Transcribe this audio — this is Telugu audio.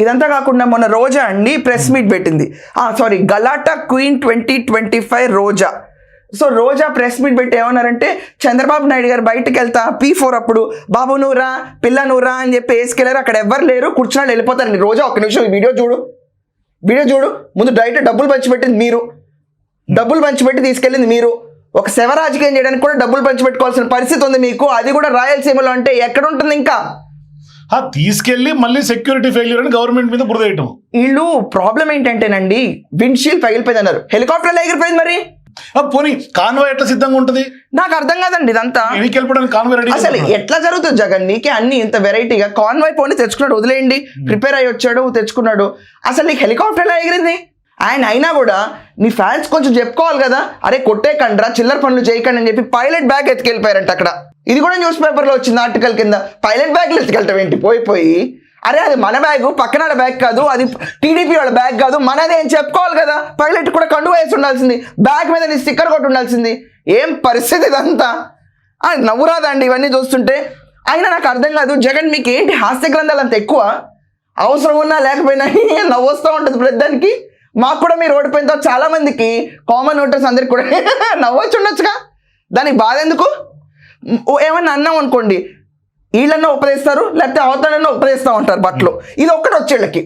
ఇదంతా కాకుండా మొన్న రోజా అండి ప్రెస్ మీట్ పెట్టింది, సారీ గలాటా క్వీన్ 2025 రోజా. సో రోజా ప్రెస్ మీట్ పెట్టి ఏమన్నారంటే, చంద్రబాబు నాయుడు గారు బయటకు వెళ్తా P4 అప్పుడు బాబు నూరా పిల్ల నూరా అని చెప్పి వేసుకెళ్ళారు, అక్కడ ఎవ్వరు లేరు, కూర్చున్నాడు వెళ్ళిపోతారండి. రోజా ఒక్క నిమిషం ఈ వీడియో చూడు. ముందు డైరెక్ట్ డబ్బులు పంచిపెట్టింది మీరు, డబ్బులు పంచిపెట్టి తీసుకెళ్ళింది మీరు. ఒక శవ రాజకీయం చేయడానికి కూడా డబ్బులు పంచిపెట్టుకోవాల్సిన పరిస్థితి ఉంది మీకు, అది కూడా రాయలసీమలో. అంటే ఎక్కడ ఉంటుంది ఇంకా? తీసుకెళ్లి మళ్ళీ సెక్యూరిటీ ఫెయిల్యూర్ అని గవర్నమెంట్ మీద బురద వేయటం. వీళ్ళు ప్రాబ్లం ఏంటంటేనండి, విండ్షీల్డ్ పగిలిపోయింది అన్నారు, హెలికాప్టర్లో ఎగిరిపోయింది. మరి పోనీ కాన్వాయ్ ఎట్లా సిద్ధంగా ఉంటుంది నాకు అర్థం కాదండి ఇదంతా. కాన్వాయ్ అసలు ఎట్లా జరుగుతుంది జగన్? నీకే అన్ని ఇంత వెరైటీగా కాన్వాయ్ పోనీ తెచ్చుకున్నాడు, వదిలేయండి, ప్రిపేర్ అయ్యి వచ్చాడు తెచ్చుకున్నాడు, అసలు నీకు హెలికాప్టర్లో ఎగిరింది. ఆయన అయినా కూడా నీ ఫ్యాన్స్ కొంచెం చెప్పుకోవాలి కదా, అరే కొట్టే కండ్రా చిల్లర పనులు చేయకండి అని చెప్పి పైలట్ బ్యాగ్ ఎత్తుకెళ్ళిపోయారంట అక్కడ. ఇది కూడా న్యూస్ పేపర్లో వచ్చింది ఆర్టికల్ కింద. పైలట్ బ్యాగ్లు ఎత్తుకెళ్ళటం ఏంటి పోయి? అరే అది మన బ్యాగ్, పక్కన బ్యాగ్ కాదు, అది టీడీపీ వాళ్ళ బ్యాగ్ కాదు, మనదే అని చెప్పుకోవాలి కదా. పైలట్ కూడా కండువా వేసి ఉండాల్సింది, బ్యాగ్ మీద నీ స్టిక్కర్ కొట్టి ఉండాల్సింది. ఏం పరిస్థితి ఇదంతా? నవ్వురాదండి ఇవన్నీ చూస్తుంటే. అయినా నాకు అర్థం కాదు, జగన్ మీకు ఏంటి హాస్య గ్రంథాలు అంత ఎక్కువ? అవసరం ఉన్నా లేకపోయినా నవ్వొస్తూ ఉంటుంది ప్రతిదానికి. మాకు కూడా మీరు ఓడిపోయిన తర్వాత చాలా మందికి కామన్ ఓటర్స్ అందరికి కూడా నవ్వచ్చు ఉండొచ్చుగా, దానికి బాధ ఎందుకు? ఏమన్నా అన్నాం అనుకోండి, వీళ్ళన్నా ఉపదేస్తారు, లేకపోతే అవతలన్నా ఉపదేస్తూ ఉంటారు బట్టలు. ఇది ఒక్కటి వచ్చేళ్ళకి.